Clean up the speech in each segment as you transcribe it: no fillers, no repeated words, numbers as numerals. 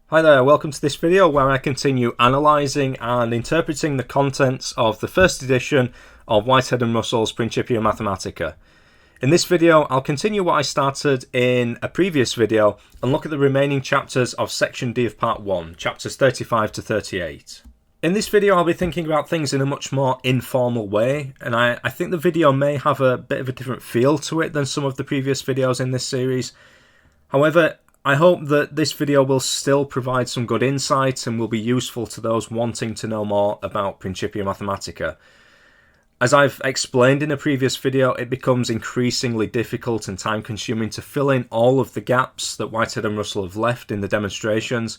Hi there, welcome to this video where I continue analysing and interpreting the contents of the first edition of Whitehead and Russell's Principia Mathematica. In this video, I'll continue what I started in a previous video and look at the remaining chapters of Section D of Part 1, chapters 35 to 38. In this video, I'll be thinking about things in a much more informal way, and I think the video may have a bit of a different feel to it than some of the previous videos in this series. However, I hope that this video will still provide some good insights and will be useful to those wanting to know more about Principia Mathematica. As I've explained in a previous video, it becomes increasingly difficult and time-consuming to fill in all of the gaps that Whitehead and Russell have left in the demonstrations,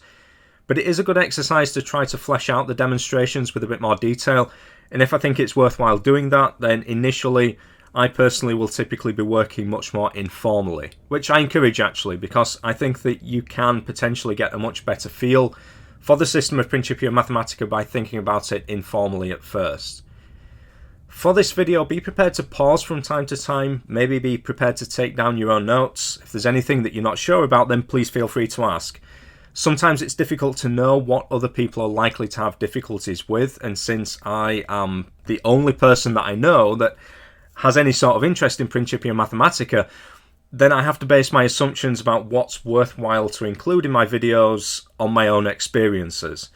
but it is a good exercise to try to flesh out the demonstrations with a bit more detail, and if I think it's worthwhile doing that, then initially I personally will typically be working much more informally, which I encourage actually, because I think that you can potentially get a much better feel for the system of Principia Mathematica by thinking about it informally at first. For this video, be prepared to pause from time to time, maybe be prepared to take down your own notes. If there's anything that you're not sure about, then please feel free to ask. Sometimes it's difficult to know what other people are likely to have difficulties with, and since I am the only person that I know that has any sort of interest in Principia Mathematica, then I have to base my assumptions about what's worthwhile to include in my videos on my own experiences.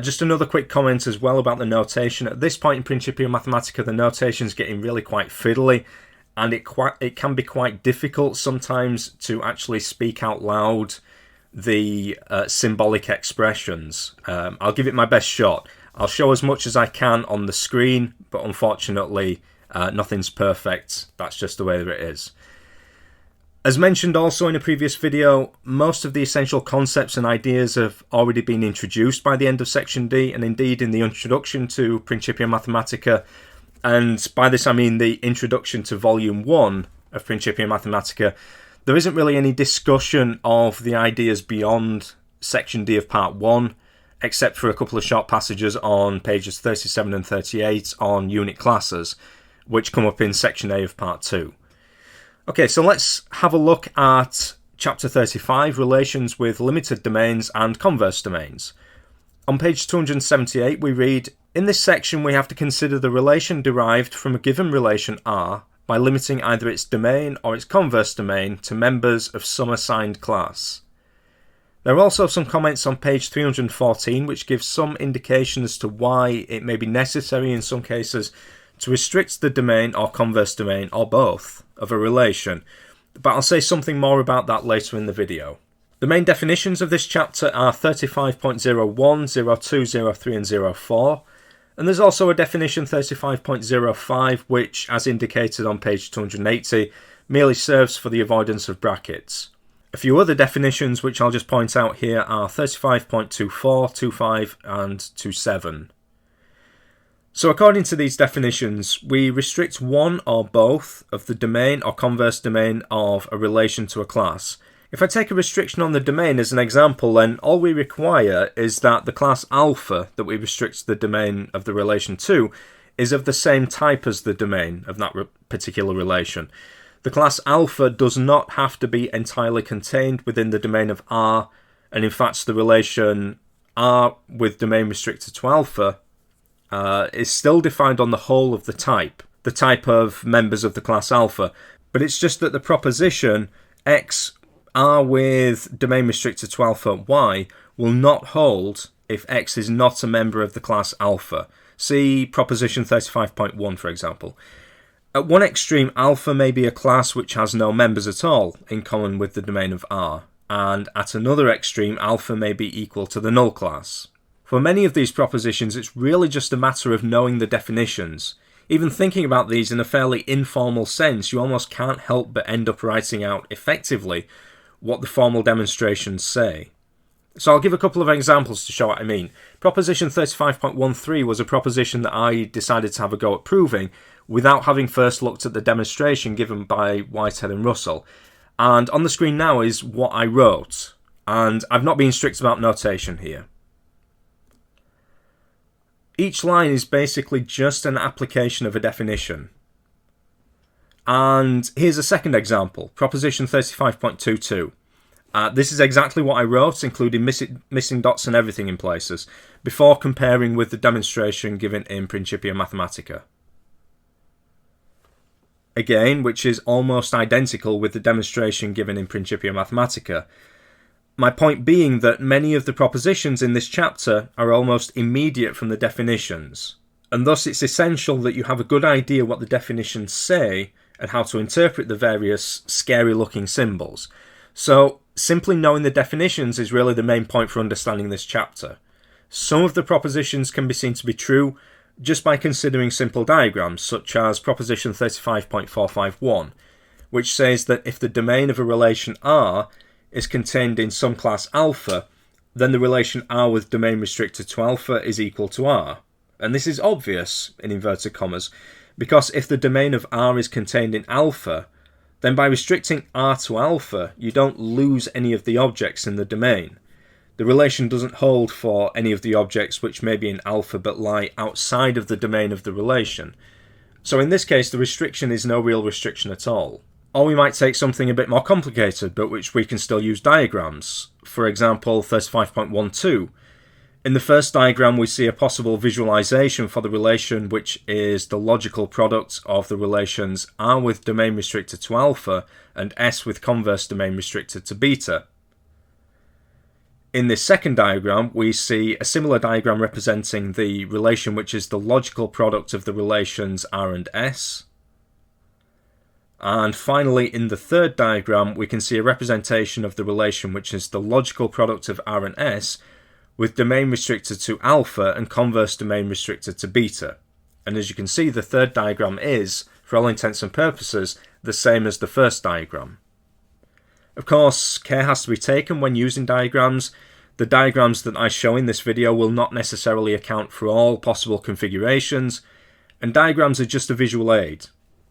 Just another quick comment as well about the notation. At this point in Principia Mathematica, the notation's getting really quite fiddly, and it can be quite difficult sometimes to actually speak out loud the symbolic expressions. I'll give it my best shot. I'll show as much as I can on the screen, but unfortunately nothing's perfect. That's just the way that it is. As mentioned also in a previous video, most of the essential concepts and ideas have already been introduced by the end of Section D, and indeed in the introduction to Principia Mathematica, and by this I mean the introduction to Volume 1 of Principia Mathematica. There isn't really any discussion of the ideas beyond Section D of Part 1, except for a couple of short passages on pages 37 and 38 on unit classes, which come up in Section A of Part 2. Okay, so let's have a look at Chapter 35, Relations with Limited Domains and Converse Domains. On page 278 we read, "In this section we have to consider the relation derived from a given relation R by limiting either its domain or its converse domain to members of some assigned class." There are also some comments on page 314 which give some indication as to why it may be necessary in some cases to restrict the domain or converse domain, or both, of a relation, but I'll say something more about that later in the video. The main definitions of this chapter are 35.01, 02, 03 and 04, and there's also a definition 35.05 which, as indicated on page 280, merely serves for the avoidance of brackets. A few other definitions which I'll just point out here are 35.24, 25 and 27. So according to these definitions, we restrict one or both of the domain or converse domain of a relation to a class. If I take a restriction on the domain as an example, then all we require is that the class alpha that we restrict the domain of the relation to is of the same type as the domain of that particular relation. The class alpha does not have to be entirely contained within the domain of R, and in fact the relation R with domain restricted to alpha is still defined on the whole of the type of members of the class alpha, but it's just that the proposition X R with domain restricted to alpha Y will not hold if X is not a member of the class alpha. See proposition 35.1 for example. At one extreme, alpha may be a class which has no members at all in common with the domain of R, and at another extreme, alpha may be equal to the null class. For many of these propositions, it's really just a matter of knowing the definitions. Even thinking about these in a fairly informal sense, you almost can't help but end up writing out effectively what the formal demonstrations say. So I'll give a couple of examples to show what I mean. Proposition 35.13 was a proposition that I decided to have a go at proving without having first looked at the demonstration given by Whitehead and Russell. And on the screen now is what I wrote, and I've not been strict about notation here. Each line is basically just an application of a definition. And here's a second example, proposition 35.22. This is exactly what I wrote, including missing dots and everything in places, before comparing with the demonstration given in Principia Mathematica. Again, which is almost identical with the demonstration given in Principia Mathematica. My point being that many of the propositions in this chapter are almost immediate from the definitions, and thus it's essential that you have a good idea what the definitions say and how to interpret the various scary-looking symbols. So, simply knowing the definitions is really the main point for understanding this chapter. Some of the propositions can be seen to be true just by considering simple diagrams, such as proposition 35.451, which says that if the domain of a relation R is contained in some class alpha, then the relation R with domain restricted to alpha is equal to R. And this is obvious, in inverted commas, because if the domain of R is contained in alpha, then by restricting R to alpha, you don't lose any of the objects in the domain. The relation doesn't hold for any of the objects which may be in alpha but lie outside of the domain of the relation. So in this case, the restriction is no real restriction at all. Or we might take something a bit more complicated, but which we can still use diagrams. For example, 35.12. In the first diagram, we see a possible visualization for the relation which is the logical product of the relations R with domain restricted to alpha and S with converse domain restricted to beta. In this second diagram, we see a similar diagram representing the relation which is the logical product of the relations R and S. And finally, in the third diagram, we can see a representation of the relation which is the logical product of R and S with domain restricted to alpha and converse domain restricted to beta. And as you can see, the third diagram is, for all intents and purposes, the same as the first diagram. Of course, care has to be taken when using diagrams. The diagrams that I show in this video will not necessarily account for all possible configurations, and diagrams are just a visual aid.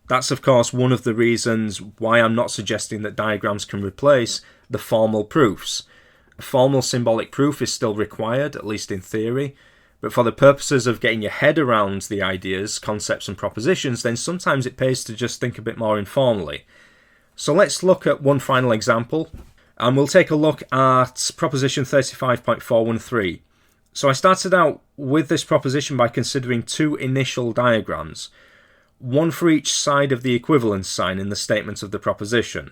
That's of course one of the reasons why I'm not suggesting that diagrams can replace the formal proofs. A formal symbolic proof is still required, at least in theory, but for the purposes of getting your head around the ideas, concepts and propositions, then sometimes it pays to just think a bit more informally. So let's look at one final example, and we'll take a look at proposition 35.413. So I started out with this proposition by considering two initial diagrams, one for each side of the equivalence sign in the statement of the proposition.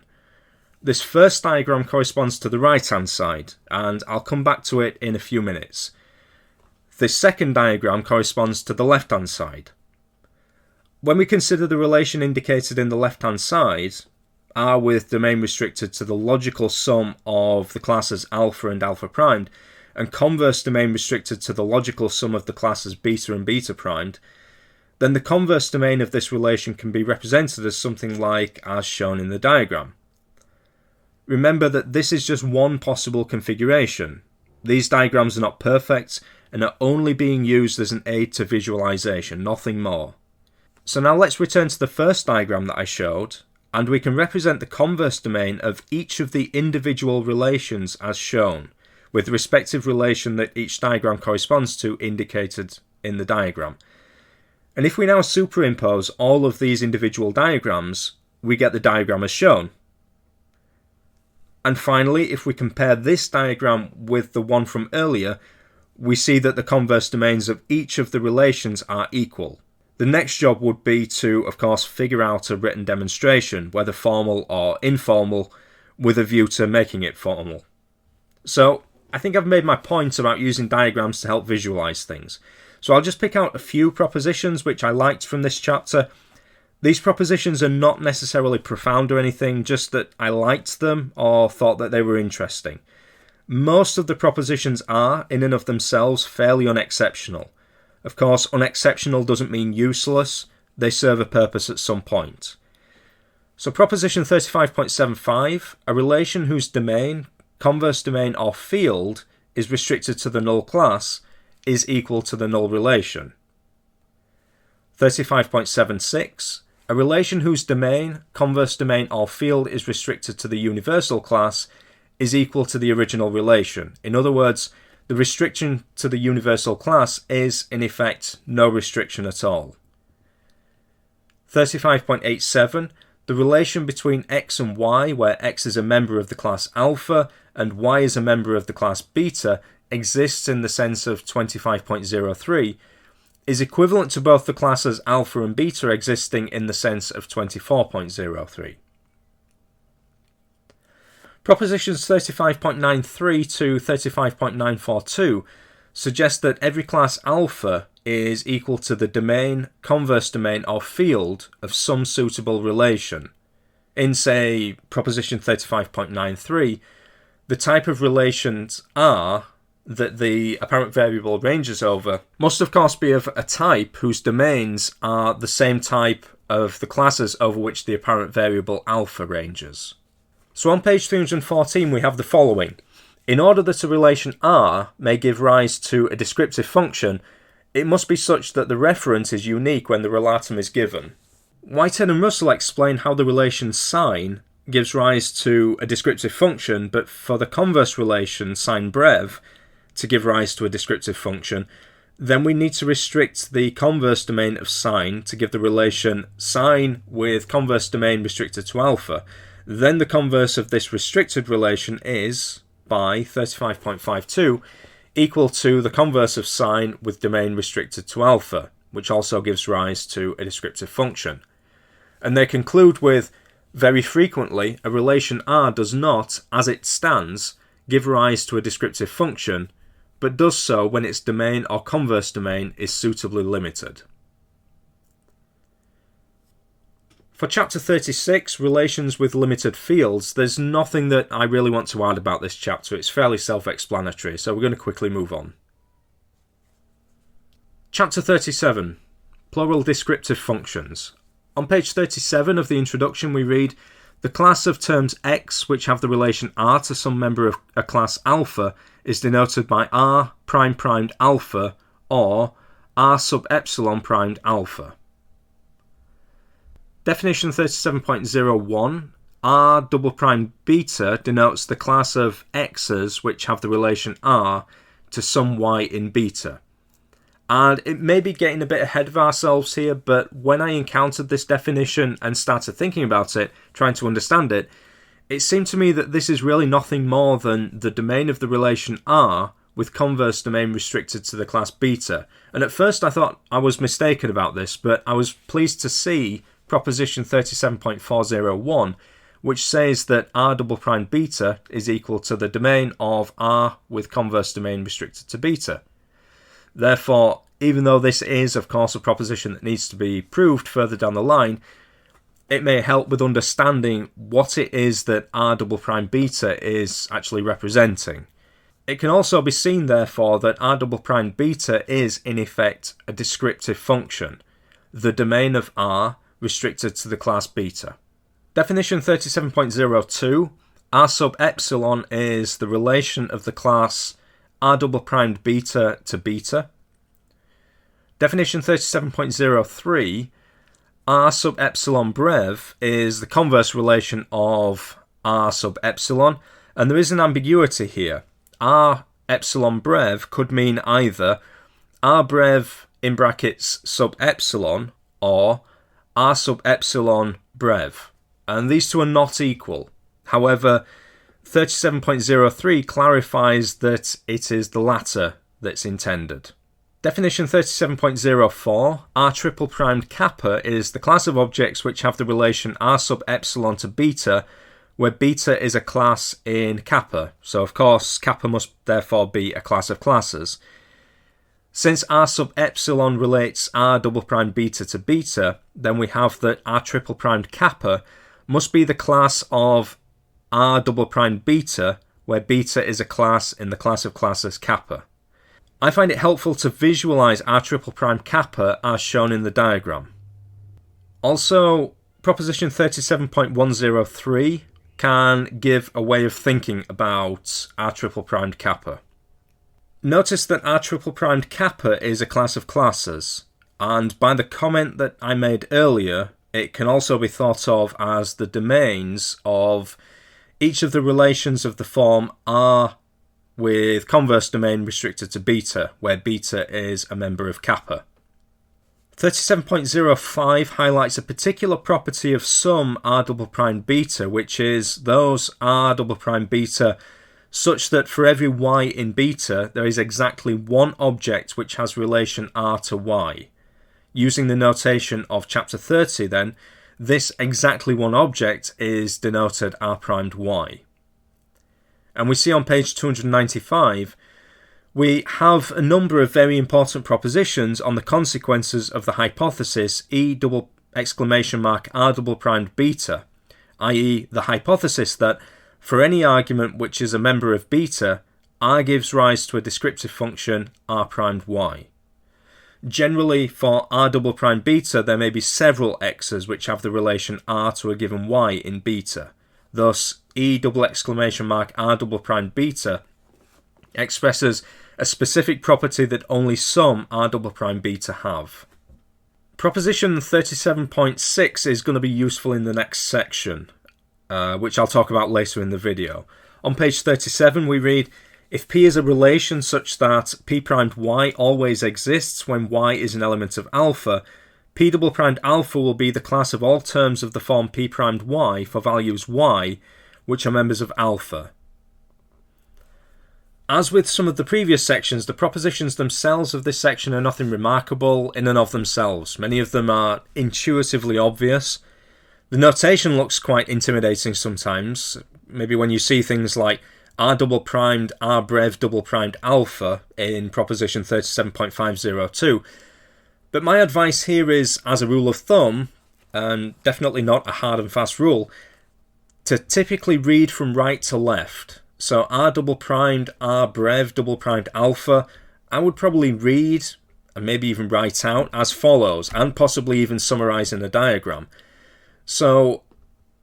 This first diagram corresponds to the right-hand side, and I'll come back to it in a few minutes. This second diagram corresponds to the left-hand side. When we consider the relation indicated in the left-hand side, R with domain restricted to the logical sum of the classes alpha and alpha primed, and converse domain restricted to the logical sum of the classes beta and beta primed, then the converse domain of this relation can be represented as something like as shown in the diagram. Remember that this is just one possible configuration. These diagrams are not perfect and are only being used as an aid to visualization, nothing more. So now let's return to the first diagram that I showed, and we can represent the converse domain of each of the individual relations as shown, with the respective relation that each diagram corresponds to indicated in the diagram. And if we now superimpose all of these individual diagrams, we get the diagram as shown. And finally, if we compare this diagram with the one from earlier, we see that the converse domains of each of the relations are equal. The next job would be to, of course, figure out a written demonstration, whether formal or informal, with a view to making it formal. So, I think I've made my point about using diagrams to help visualize things. So I'll just pick out a few propositions which I liked from this chapter. These propositions are not necessarily profound or anything, just that I liked them or thought that they were interesting. Most of the propositions are, in and of themselves, fairly unexceptional. Of course, unexceptional doesn't mean useless, they serve a purpose at some point. So proposition 35.75, a relation whose domain, converse domain or field is restricted to the null class is equal to the null relation. 35.76, a relation whose domain, converse domain or field is restricted to the universal class is equal to the original relation. In other words, the restriction to the universal class is, in effect, no restriction at all. 35.87, the relation between x and y, where x is a member of the class alpha and y is a member of the class beta, exists in the sense of 25.03, is equivalent to both the classes alpha and beta existing in the sense of 24.03. Propositions 35.93 to 35.942 suggest that every class alpha is equal to the domain, converse domain, or field of some suitable relation. In, say, proposition 35.93, the type of relations R that the apparent variable ranges over must of course be of a type whose domains are the same type of the classes over which the apparent variable alpha ranges. So on page 314 we have the following. In order that a relation R may give rise to a descriptive function, it must be such that the referent is unique when the relatum is given. Whitehead and Russell explain how the relation sine gives rise to a descriptive function, but for the converse relation sine brev to give rise to a descriptive function, then we need to restrict the converse domain of sine to give the relation sine with converse domain restricted to alpha. Then the converse of this restricted relation is, by 35.52, equal to the converse of sine with domain restricted to alpha, which also gives rise to a descriptive function. And they conclude with, very frequently, a relation R does not, as it stands, give rise to a descriptive function, but does so when its domain or converse domain is suitably limited. For chapter 36, relations with limited fields, there's nothing that I really want to add about this chapter. It's fairly self-explanatory, so we're going to quickly move on. Chapter 37, plural descriptive functions. On page 37 of the introduction we read, the class of terms x which have the relation R to some member of a class alpha is denoted by R prime primed alpha or R sub epsilon primed alpha. Definition 37.01, R double prime beta denotes the class of x's which have the relation R to some y in beta. And it may be getting a bit ahead of ourselves here, but when I encountered this definition and started thinking about it, trying to understand it, it seemed to me that this is really nothing more than the domain of the relation R with converse domain restricted to the class beta. And at first I thought I was mistaken about this, but I was pleased to see proposition 37.401, which says that R double prime beta is equal to the domain of R with converse domain restricted to beta. Therefore, even though this is, of course, a proposition that needs to be proved further down the line, it may help with understanding what it is that R double prime beta is actually representing. It can also be seen, therefore, that R double prime beta is, in effect, a descriptive function, the domain of R restricted to the class beta. Definition 37.02, R sub epsilon is the relation of the class R double primed beta to beta. Definition 37.03, R sub epsilon brev is the converse relation of R sub epsilon, and there is an ambiguity here. R epsilon brev could mean either R brev in brackets sub epsilon or R sub epsilon brev, and these two are not equal. However, 37.03 clarifies that it is the latter that's intended. Definition 37.04, R triple primed kappa is the class of objects which have the relation R sub epsilon to beta, where beta is a class in kappa. So of course kappa must therefore be a class of classes. Since R sub epsilon relates R double prime beta to beta, then we have that R triple primed kappa must be the class of R double prime beta, where beta is a class in the class of classes kappa. I find it helpful to visualize R triple prime kappa as shown in the diagram. Also, proposition 37.103 can give a way of thinking about R triple primed kappa. Notice that R triple primed kappa is a class of classes, and by the comment that I made earlier, it can also be thought of as the domains of each of the relations of the form R with converse domain restricted to beta, where beta is a member of kappa. 37.05 highlights a particular property of some r double prime beta, which is those r double prime beta such that for every y in beta there is exactly one object which has relation r to y. Using the notation of chapter 30 then, this exactly one object is denoted r primed y. And we see on page 295 we have a number of very important propositions on the consequences of the hypothesis E double exclamation mark r double primed beta, i.e. the hypothesis that for any argument which is a member of beta, r gives rise to a descriptive function r primed y. Generally, for r double prime beta, there may be several x's which have the relation r to a given y in beta. Thus, E double exclamation mark r double prime beta expresses a specific property that only some r double prime beta have. Proposition 37.6 is going to be useful in the next section, which I'll talk about later in the video. On page 37 we read, if P is a relation such that P primed y always exists when y is an element of alpha, P double primed alpha will be the class of all terms of the form P primed y for values y which are members of alpha. As with some of the previous sections, the propositions themselves of this section are nothing remarkable in and of themselves. Many of them are intuitively obvious. The notation looks quite intimidating sometimes, maybe when you see things like r double primed r brev double primed alpha in proposition 37.502. But my advice here is, as a rule of thumb, and definitely not a hard and fast rule, to typically read from right to left. So r double primed r brev double primed alpha, I would probably read and maybe even write out as follows, and possibly even summarize in a diagram. So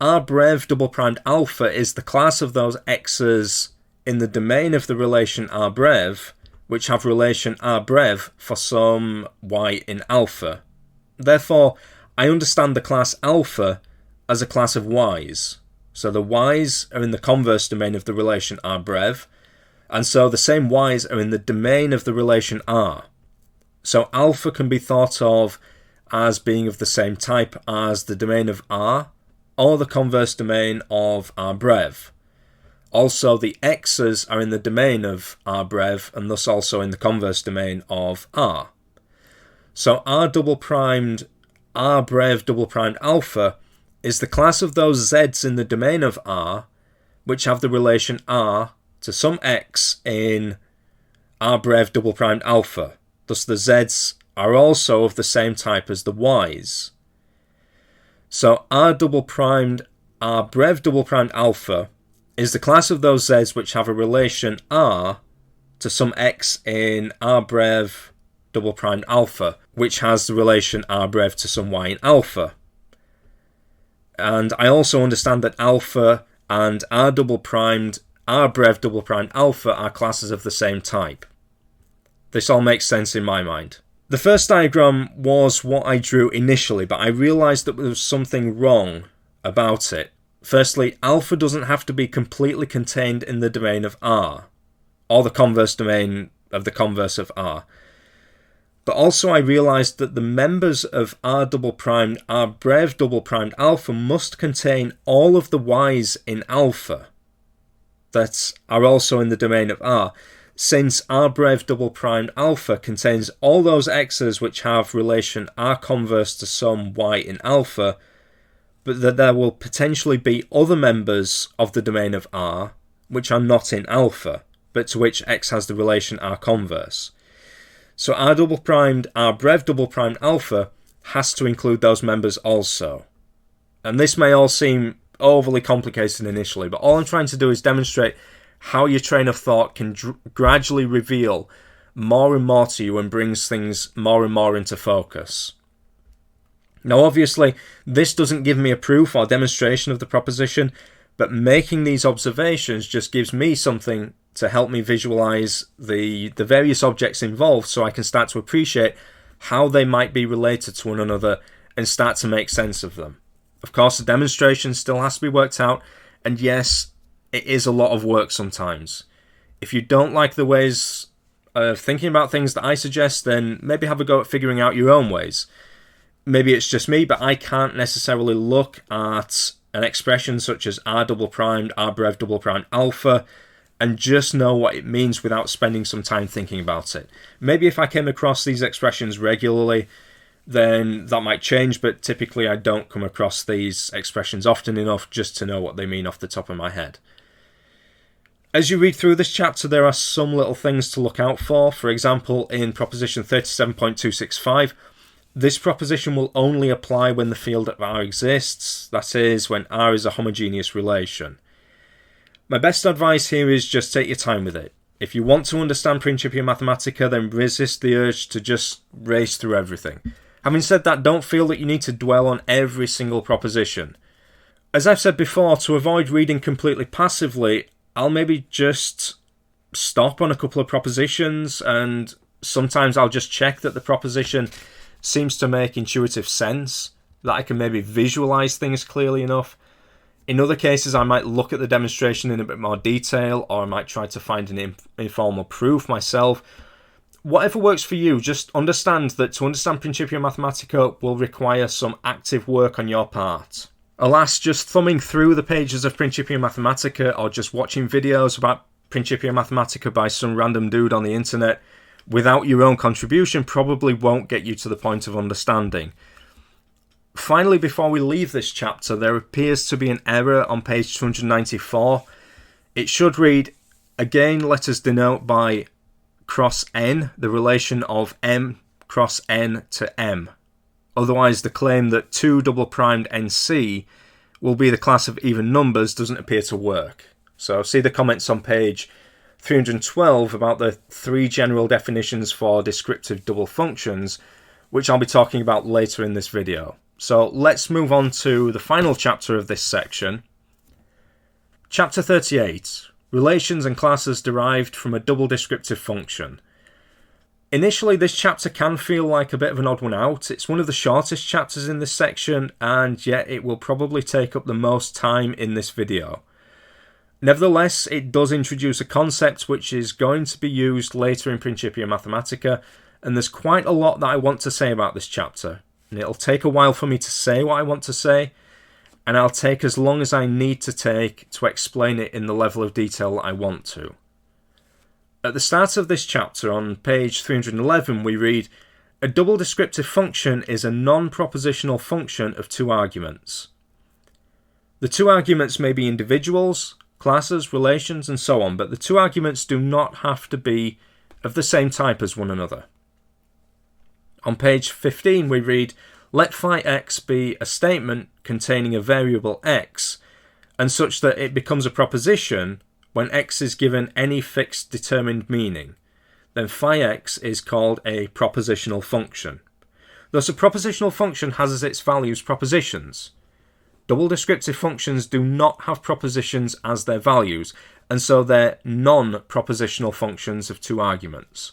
r brev double primed alpha is the class of those x's in the domain of the relation r brev which have relation r brev for some y in alpha. Therefore, I understand the class alpha as a class of y's. So the y's are in the converse domain of the relation r brev, and so the same y's are in the domain of the relation r. So alpha can be thought of as being of the same type as the domain of r, or the converse domain of r brev. Also, the x's are in the domain of r brev, and thus also in the converse domain of r. So r double primed r brev double primed alpha is the class of those z's in the domain of r which have the relation r to some x in r brev double primed alpha. Thus the z's are also of the same type as the y's. So r double primed r brev double primed alpha is the class of those z's which have a relation r to some x in r brev double primed alpha, which has the relation r brev to some y in alpha. And I also understand that alpha and r double primed r brev double primed alpha are classes of the same type. This all makes sense in my mind. The first diagram was what I drew initially, but I realized that there was something wrong about it. Firstly, alpha doesn't have to be completely contained in the domain of r, or the converse domain of the converse of r. But also I realized that the members of r double primed r brev double primed alpha must contain all of the y's in alpha that are also in the domain of r, since r brev double primed alpha contains all those x's which have relation r converse to some y in alpha, but that there will potentially be other members of the domain of r which are not in alpha, but to which x has the relation r converse. So r double primed r brev double primed alpha has to include those members also. And this may all seem overly complicated initially, but all I'm trying to do is demonstrate how your train of thought can gradually reveal more and more to you and brings things more and more into focus. Now obviously this doesn't give me a proof or demonstration of the proposition, but making these observations just gives me something to help me visualize the various objects involved, so I can start to appreciate how they might be related to one another and start to make sense of them. Of course, the demonstration still has to be worked out, and yes, it is a lot of work sometimes. If you don't like the ways thinking about things that I suggest, then maybe have a go at figuring out your own ways. Maybe it's just me, but I can't necessarily look at an expression such as r double primed, r brev double primed alpha, and just know what it means without spending some time thinking about it. Maybe if I came across these expressions regularly, then that might change, but typically I don't come across these expressions often enough just to know what they mean off the top of my head. As you read through this chapter, there are some little things to look out for. For example, in proposition 37.265, this proposition will only apply when the field of R exists, that is, when R is a homogeneous relation. My best advice here is just take your time with it. If you want to understand Principia Mathematica, then resist the urge to just race through everything. Having said that, don't feel that you need to dwell on every single proposition. As I've said before, to avoid reading completely passively, I'll maybe just stop on a couple of propositions, and sometimes I'll just check that the proposition seems to make intuitive sense, that I can maybe visualize things clearly enough. In other cases, I might look at the demonstration in a bit more detail, or I might try to find an informal proof myself. Whatever works for you, just understand that to understand Principia Mathematica will require some active work on your part. Alas, just thumbing through the pages of Principia Mathematica or just watching videos about Principia Mathematica by some random dude on the internet without your own contribution probably won't get you to the point of understanding. Finally, before we leave this chapter, there appears to be an error on page 294. It should read, again, let us denote by cross n the relation of m cross n to m. Otherwise, the claim that 2 double primed NC will be the class of even numbers doesn't appear to work. So see the comments on page 312 about the 3 general definitions for descriptive double functions, which I'll be talking about later in this video. So let's move on to the final chapter of this section. Chapter 38, Relations and Classes Derived from a Double Descriptive Function. Initially, this chapter can feel like a bit of an odd one out. It's one of the shortest chapters in this section, and yet it will probably take up the most time in this video. Nevertheless, it does introduce a concept which is going to be used later in Principia Mathematica, and there's quite a lot that I want to say about this chapter. And it'll take a while for me to say what I want to say, and I'll take as long as I need to take to explain it in the level of detail that I want to. At the start of this chapter, on page 311, we read, a double descriptive function is a non-propositional function of 2 arguments. The 2 arguments may be individuals, classes, relations, and so on, but the 2 arguments do not have to be of the same type as one another. On page 15, we read, let phi x be a statement containing a variable x, and such that it becomes a proposition when x is given any fixed determined meaning. Then phi x is called a propositional function. Thus, a propositional function has as its values propositions. Double descriptive functions do not have propositions as their values, and so they're non-propositional functions of 2 arguments.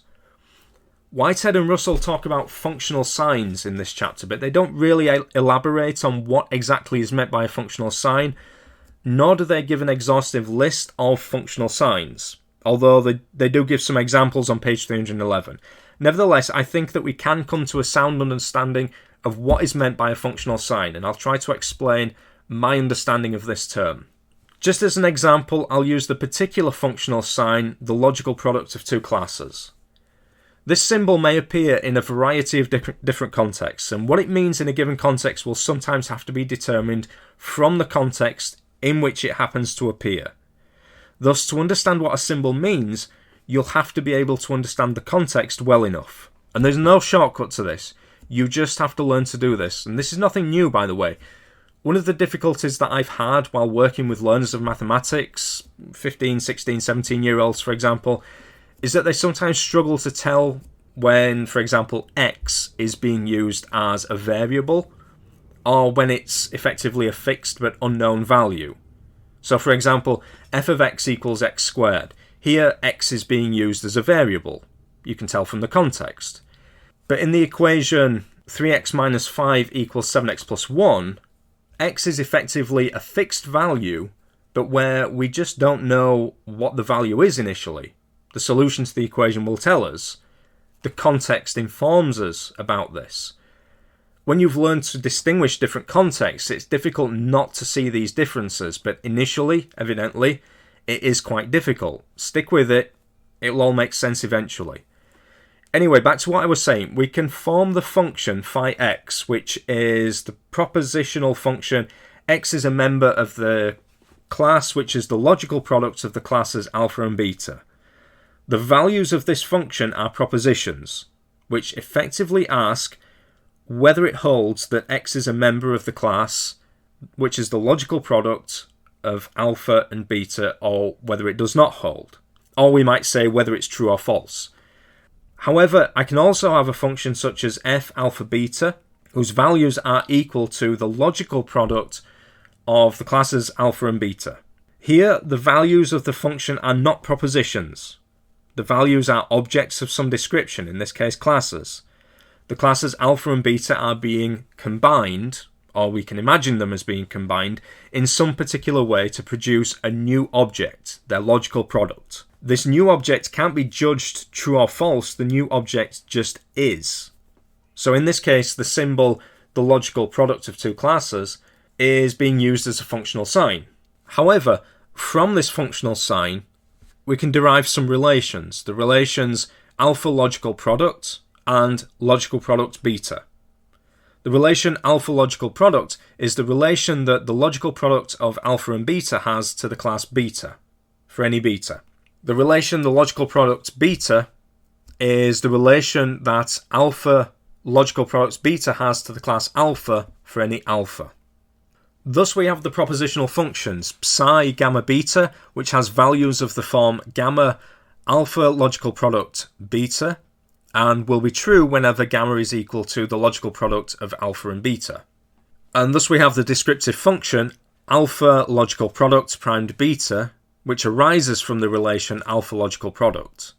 Whitehead and Russell talk about functional signs in this chapter, but they don't really elaborate on what exactly is meant by a functional sign, nor do they give an exhaustive list of functional signs, although they do give some examples on page 311. Nevertheless, I think that we can come to a sound understanding of what is meant by a functional sign, and I'll try to explain my understanding of this term. Just as an example, I'll use the particular functional sign, the logical product of 2 classes. This symbol may appear in a variety of different contexts, and what it means in a given context will sometimes have to be determined from the context in which it happens to appear. Thus, to understand what a symbol means, you'll have to be able to understand the context well enough. And there's no shortcut to this. You just have to learn to do this. And this is nothing new, by the way. One of the difficulties that I've had while working with learners of mathematics, 15, 16, 17-year-olds, for example, is that they sometimes struggle to tell when, for example, x is being used as a variable, or when it's effectively a fixed but unknown value. So, for example, f of x equals x squared. Here, x is being used as a variable. You can tell from the context. But in the equation 3x minus 5 equals 7x plus 1, x is effectively a fixed value, but where we just don't know what the value is initially. the solution to the equation will tell us. The context informs us about this. When you've learned to distinguish different contexts, it's difficult not to see these differences, but initially, evidently, it is quite difficult. Stick with it, it will all make sense eventually. Anyway, back to what I was saying. We can form the function phi x, which is the propositional function. X is a member of the class, which is the logical product of the classes alpha and beta. The values of this function are propositions, which effectively ask whether it holds that X is a member of the class, which is the logical product of alpha and beta, or whether it does not hold. Or we might say whether it's true or false. However, I can also have a function such as f alpha beta, whose values are equal to the logical product of the classes alpha and beta. Here, the values of the function are not propositions. The values are objects of some description, in this case classes. The classes alpha and beta are being combined, or we can imagine them as being combined, in some particular way to produce a new object, their logical product. This new object can't be judged true or false, the new object just is. So in this case, the symbol, the logical product of two classes, is being used as a functional sign. However, from this functional sign, we can derive some relations. The relations alpha logical product and logical product beta. The relation alpha logical product is the relation that the logical product of alpha and beta has to the class beta, for any beta. The relation the logical product beta is the relation that alpha logical product beta has to the class alpha for any alpha. Thus we have the propositional functions psi gamma beta, which has values of the form gamma alpha logical product beta, and will be true whenever gamma is equal to the logical product of alpha and beta. And thus we have the descriptive function alpha logical product primed beta, which arises from the relation alpha logical product.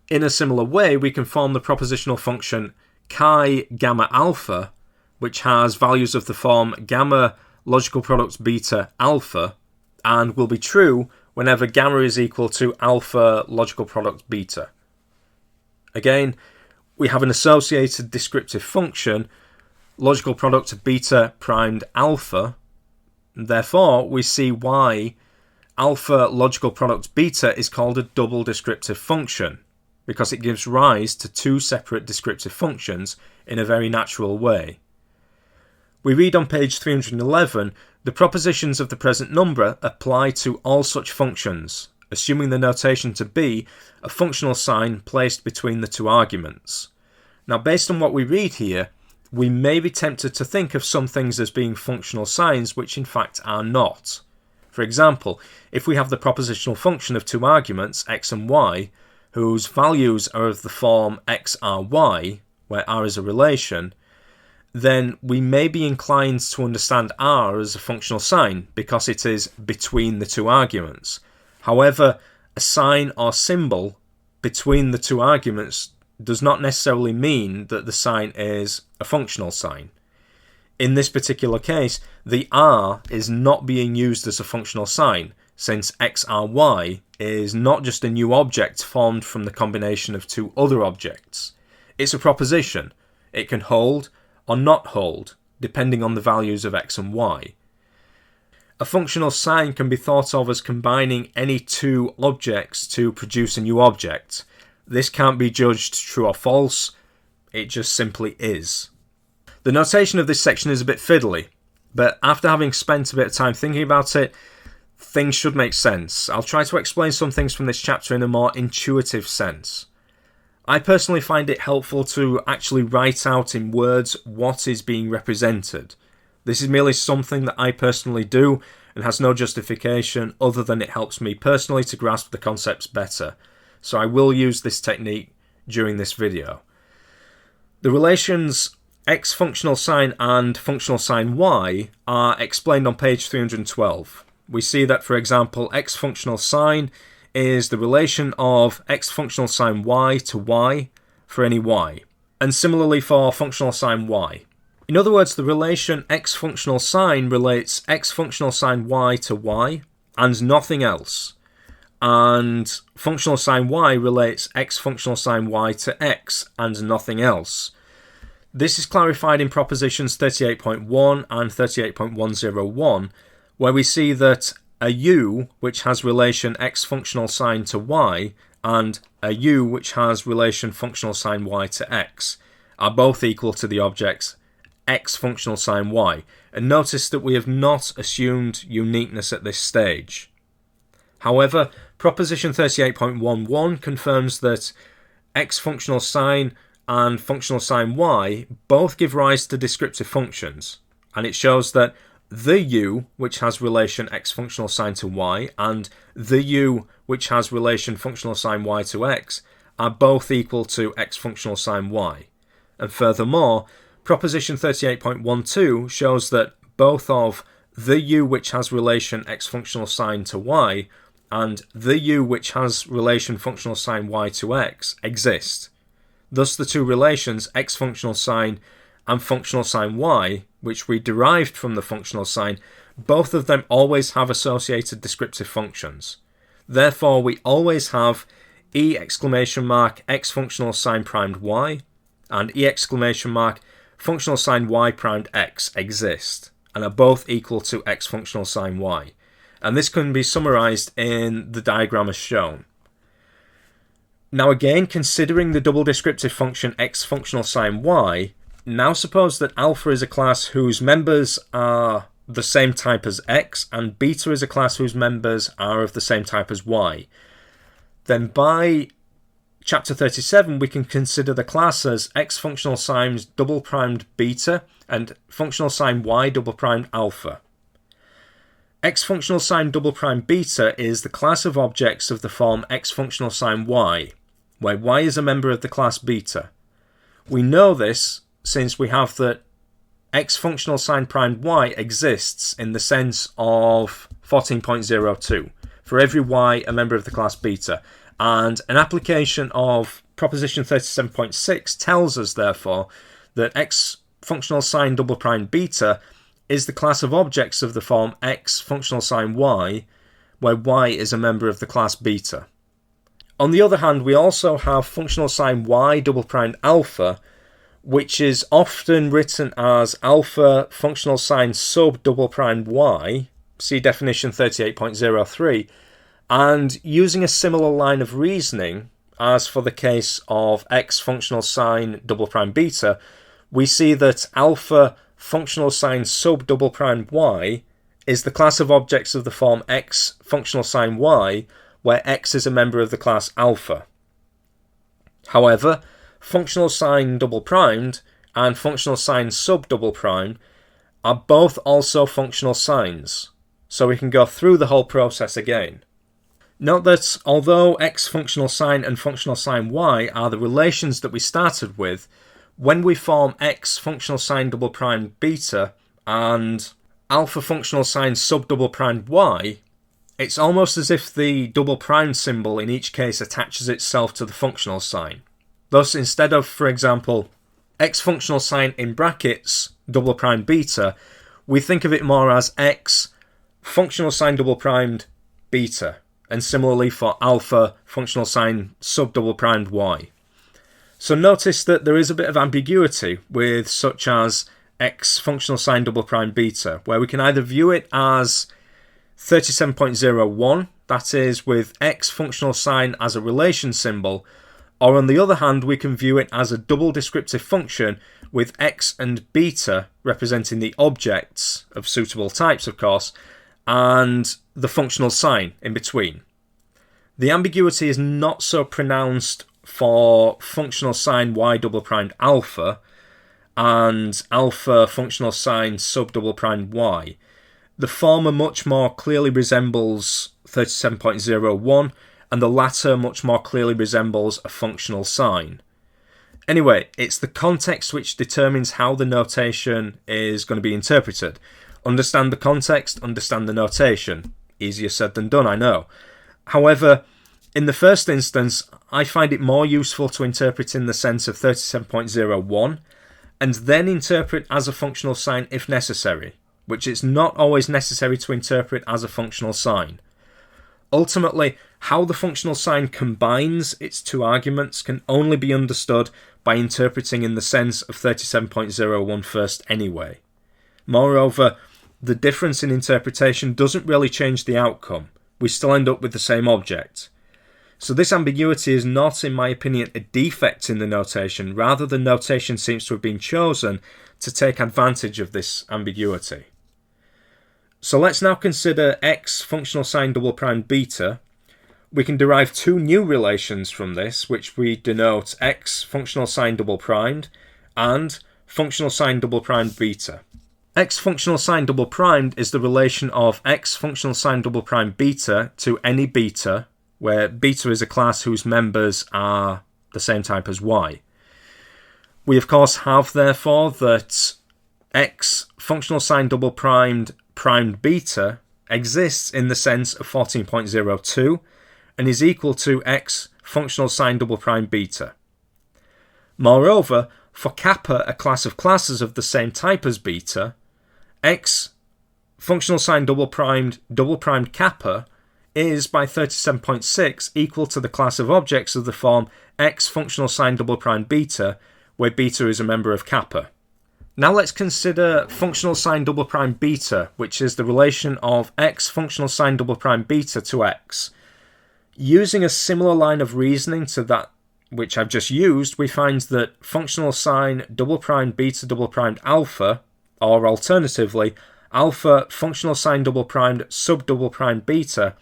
In a similar way, we can form the propositional function chi gamma alpha, which has values of the form gamma logical product beta alpha, and will be true whenever gamma is equal to alpha logical product beta. Again, we have an associated descriptive function, logical product of beta primed alpha. Therefore, we see why alpha logical product beta is called a double descriptive function, because it gives rise to two separate descriptive functions in a very natural way. We read on page 311, the propositions of the present number apply to all such functions, assuming the notation to be a functional sign placed between the two arguments. Now, based on what we read here, we may be tempted to think of some things as being functional signs which in fact are not. For example, if we have the propositional function of two arguments, x and y, whose values are of the form x r y, where r is a relation, then we may be inclined to understand r as a functional sign because it is between the two arguments. However, a sign or symbol between the two arguments does not necessarily mean that the sign is a functional sign. In this particular case, the r is not being used as a functional sign, since xry is not just a new object formed from the combination of two other objects. It's a proposition. It can hold or not hold, depending on the values of x and y. A functional sign can be thought of as combining any two objects to produce a new object. This can't be judged true or false, it just simply is. The notation of this section is a bit fiddly, but after having spent a bit of time thinking about it, things should make sense. I'll try to explain some things from this chapter in a more intuitive sense. I personally find it helpful to actually write out in words what is being represented. This is merely something that I personally do and has no justification other than it helps me personally to grasp the concepts better. So I will use this technique during this video. The relations x functional sign and functional sign y are explained on page 312. We see that, for example, x functional sign is the relation of x functional sign y to y for any y, and similarly for functional sign y. In other words, the relation x functional sign relates x functional sign y to y and nothing else. and functional sign y relates x functional sign y to x and nothing else. This is clarified in propositions 38.1 and 38.101, where we see that a u which has relation x functional sign to y and a u which has relation functional sign y to x are both equal to the objects x functional sign y. And notice that we have not assumed uniqueness at this stage. However, proposition 38.11 confirms that x functional sign and functional sign y both give rise to descriptive functions, and it shows that the u which has relation x functional sign to y and the u which has relation functional sign y to x are both equal to x functional sign y. And furthermore, proposition 38.12 shows that both of the u which has relation x functional sign to y and the u which has relation functional sign y to x exist. Thus the two relations x functional sign and functional sign y, which we derived from the functional sign, both of them always have associated descriptive functions. Therefore we always have e exclamation mark x functional sign primed y and e exclamation mark functional sign y primed x exist and are both equal to x functional sign y. And this can be summarized in the diagram as shown. Now again, considering the double descriptive function x functional sign y, now suppose that alpha is a class whose members are the same type as x and beta is a class whose members are of the same type as y. Then by chapter 37 we can consider the class as x functional signs double primed beta and functional sign y double primed alpha. X functional sign double prime beta is the class of objects of the form x functional sign y, where y is a member of the class beta. We know this since we have that x functional sign primed y exists in the sense of 14.02, for every y a member of the class beta, and an application of proposition 37.6 tells us therefore that x functional sign double prime beta is the class of objects of the form x functional sign y, where y is a member of the class beta. On the other hand, we also have functional sign y double primed alpha, which is often written as alpha functional sign sub double primed y, see definition 38.03, and using a similar line of reasoning as for the case of x functional sign double prime beta, we see that alpha functional sign sub double prime y is the class of objects of the form x functional sign y, where x is a member of the class alpha. However, functional sign double primed and functional sign sub double prime are both also functional signs, so we can go through the whole process again. Note that although x functional sign and functional sign y are the relations that we started with, when we form x functional sign double prime beta and alpha functional sign sub double prime y, it's almost as if the double prime symbol in each case attaches itself to the functional sign. Thus, instead of, for example, x functional sign in brackets double prime beta, we think of it more as x functional sign double primed beta, and similarly for alpha functional sign sub double primed y. So notice that there is a bit of ambiguity with such as x functional sign double prime beta, where we can either view it as 37.01, that is with x functional sign as a relation symbol, or on the other hand we can view it as a double descriptive function with x and beta representing the objects of suitable types, of course, and the functional sign in between. The ambiguity is not so pronounced for functional sign y double primed alpha and alpha functional sign sub double primed y. The former much more clearly resembles 37.01 and the latter much more clearly resembles a functional sign. Anyway, it's the context which determines how the notation is going to be interpreted. Understand the context, understand the notation. Easier said than done, I know. However, in the first instance, I find it more useful to interpret in the sense of 37.01 and then interpret as a functional sign if necessary, which it's not always necessary to interpret as a functional sign. Ultimately, how the functional sign combines its two arguments can only be understood by interpreting in the sense of 37.01 first anyway. Moreover, the difference in interpretation doesn't really change the outcome. We still end up with the same object. So this ambiguity is not, in my opinion, a defect in the notation. Rather, the notation seems to have been chosen to take advantage of this ambiguity. So let's now consider x functional sign double prime beta. We can derive two new relations from this, which we denote x functional sign double primed and functional sign double primed beta. X functional sign double primed is the relation of x functional sign double prime beta to any beta, where beta is a class whose members are the same type as y. We of course have therefore that x functional sign double primed beta exists in the sense of 14.02 and is equal to x functional sign double prime beta. Moreover, for kappa, a class of classes of the same type as beta, x functional sign double primed kappa is by 37.6 equal to the class of objects of the form x functional sign double prime beta, where beta is a member of kappa. Now let's consider functional sign double prime beta, which is the relation of x functional sign double prime beta to x. Using a similar line of reasoning to that which I've just used, we find that functional sign double prime beta double primed alpha, or alternatively, alpha functional sign double primed sub double primed beta,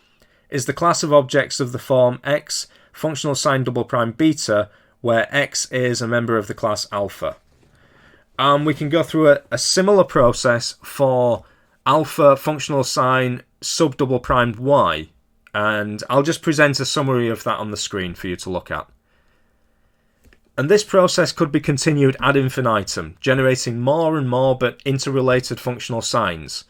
is the class of objects of the form x functional sign double prime beta, where x is a member of the class alpha. We can go through a similar process for alpha functional sign sub double primed y, and I'll just present a summary of that on the screen for you to look at. And this process could be continued ad infinitum, generating more and more but interrelated functional signs.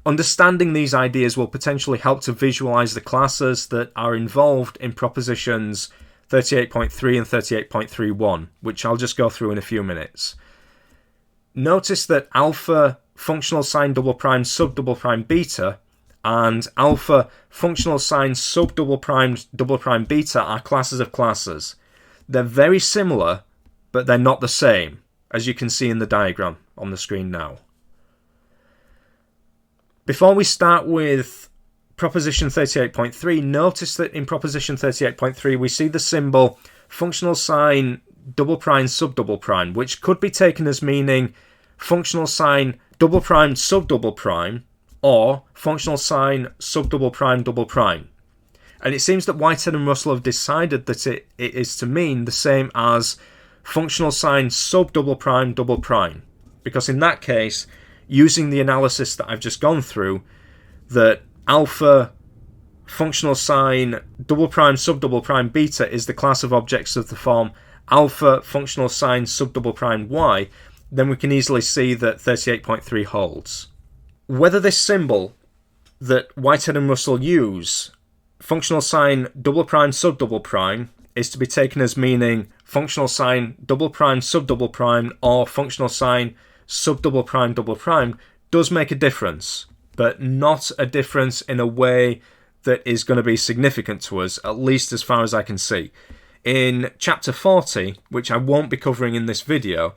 Understanding these ideas will potentially help to visualize the classes that are involved in propositions 38.3 and 38.31, which I'll just go through in a few minutes. Notice that alpha functional sign double prime sub double prime beta and alpha functional sign sub double prime beta are classes of classes. They're very similar, but they're not the same, as you can see in the diagram on the screen now. Before we start with proposition 38.3, notice that in proposition 38.3 we see the symbol functional sign double prime sub double prime, which could be taken as meaning functional sign double prime sub double prime or functional sign sub double prime. And it seems that Whitehead and Russell have decided that it is to mean the same as functional sign sub double prime, because in that case, using the analysis that I've just gone through, that alpha functional sign double prime sub double prime beta is the class of objects of the form alpha functional sign sub double prime y, then we can easily see that 38.3 holds. Whether this symbol that Whitehead and Russell use, functional sign double prime sub double prime, is to be taken as meaning functional sign double prime sub double prime or functional sign sub double prime does make a difference, but not a difference in a way that is going to be significant to us, at least as far as I can see. In chapter 40, which I won't be covering in this video,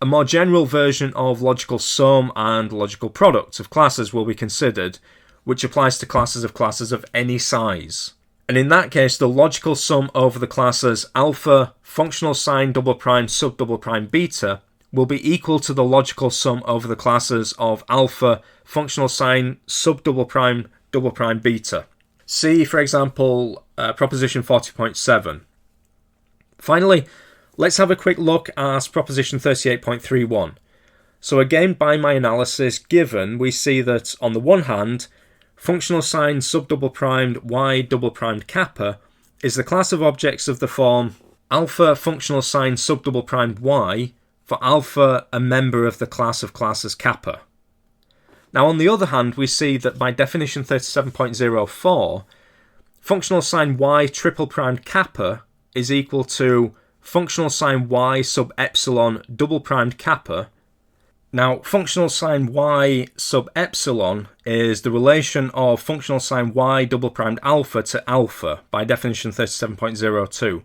a more general version of logical sum and logical product of classes will be considered, which applies to classes of any size. And in that case, the logical sum over the classes alpha functional sign double prime sub double prime beta will be equal to the logical sum over the classes of alpha functional sign sub double prime beta. See, for example, proposition 40.7. Finally, let's have a quick look at proposition 38.31. So again, by my analysis given, we see that on the one hand, functional sign sub double primed y double primed kappa is the class of objects of the form alpha functional sign sub double primed y for alpha a member of the class of classes kappa. Now on the other hand, we see that by definition 37.04, functional sign y triple primed kappa is equal to functional sign y sub epsilon double primed kappa, Now, functional sign y sub epsilon is the relation of functional sign y double primed alpha to alpha, by definition 37.02.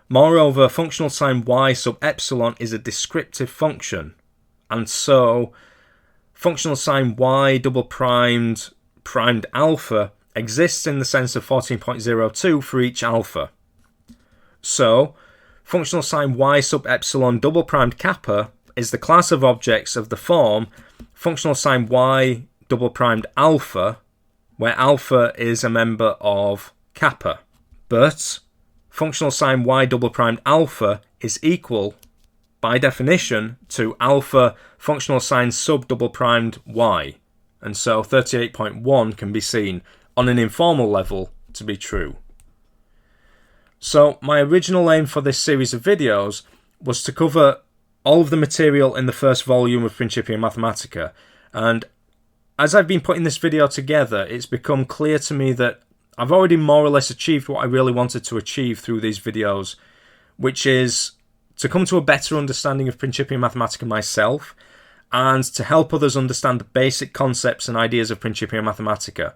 Moreover, functional sign y sub epsilon is a descriptive function, and so functional sign y double primed alpha exists in the sense of 14.02 for each alpha. So, functional sign y sub epsilon double primed kappa is the class of objects of the form functional sign y double primed alpha, where alpha is a member of kappa. But functional sign y double primed alpha is equal, by definition, to alpha functional sign sub double primed y. And so 38.1 can be seen on an informal level to be true. So my original aim for this series of videos was to cover all of the material in the first volume of Principia Mathematica, and as I've been putting this video together, it's become clear to me that I've already more or less achieved what I really wanted to achieve through these videos, which is to come to a better understanding of Principia Mathematica myself, and to help others understand the basic concepts and ideas of Principia Mathematica.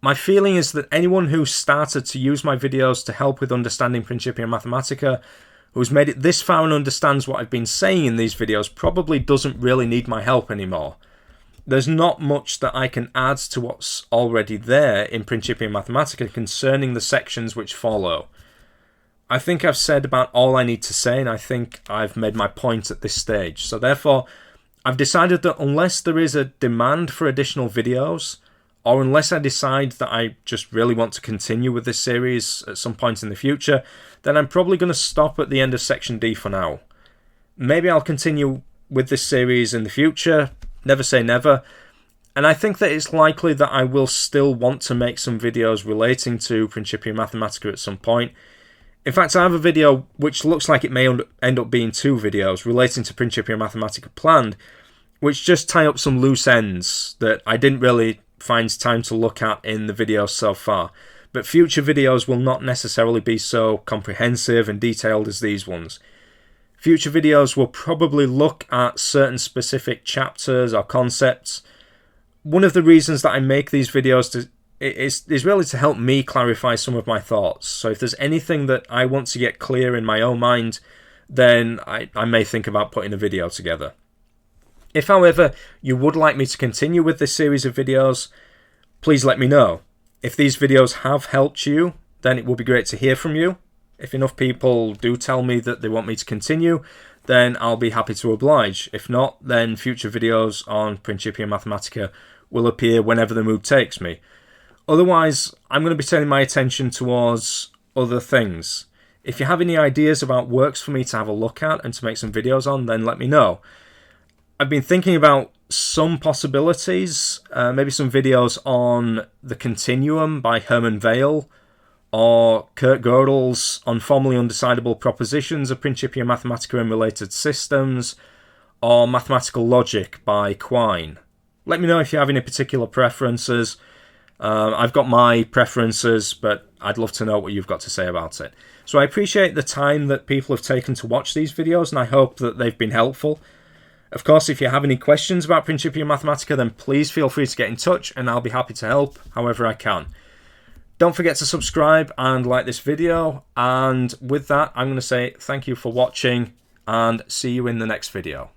My feeling is that anyone who started to use my videos to help with understanding Principia Mathematica, who's made it this far and understands what I've been saying in these videos, probably doesn't really need my help anymore. There's not much that I can add to what's already there in Principia Mathematica concerning the sections which follow. I think I've said about all I need to say, and I think I've made my point at this stage. So therefore, I've decided that unless there is a demand for additional videos, or unless I decide that I just really want to continue with this series at some point in the future, then I'm probably going to stop at the end of section D for now. Maybe I'll continue with this series in the future, never say never, and I think that it's likely that I will still want to make some videos relating to Principia Mathematica at some point. In fact, I have a video which looks like it may end up being 2 videos relating to Principia Mathematica planned, which just tie up some loose ends that I didn't really find time to look at in the videos so far. But future videos will not necessarily be so comprehensive and detailed as these ones. Future videos will probably look at certain specific chapters or concepts. One of the reasons that I make these videos is really to help me clarify some of my thoughts. So if there's anything that I want to get clear in my own mind, then I may think about putting a video together. If, however, you would like me to continue with this series of videos, please let me know. If these videos have helped you, then it will be great to hear from you. If enough people do tell me that they want me to continue, then I'll be happy to oblige. If not, then future videos on Principia Mathematica will appear whenever the mood takes me. Otherwise, I'm going to be turning my attention towards other things. If you have any ideas about works for me to have a look at and to make some videos on, then let me know. I've been thinking about some possibilities, maybe some videos on the Continuum by Hermann Weyl, or Kurt Gödel's On Formally Undecidable Propositions of Principia Mathematica and Related Systems, or Mathematical Logic by Quine. Let me know if you have any particular preferences. I've got my preferences, but I'd love to know what you've got to say about it. So I appreciate the time that people have taken to watch these videos, and I hope that they've been helpful. Of course, if you have any questions about Principia Mathematica, then please feel free to get in touch, and I'll be happy to help however I can. Don't forget to subscribe and like this video, and with that, I'm going to say thank you for watching, and see you in the next video.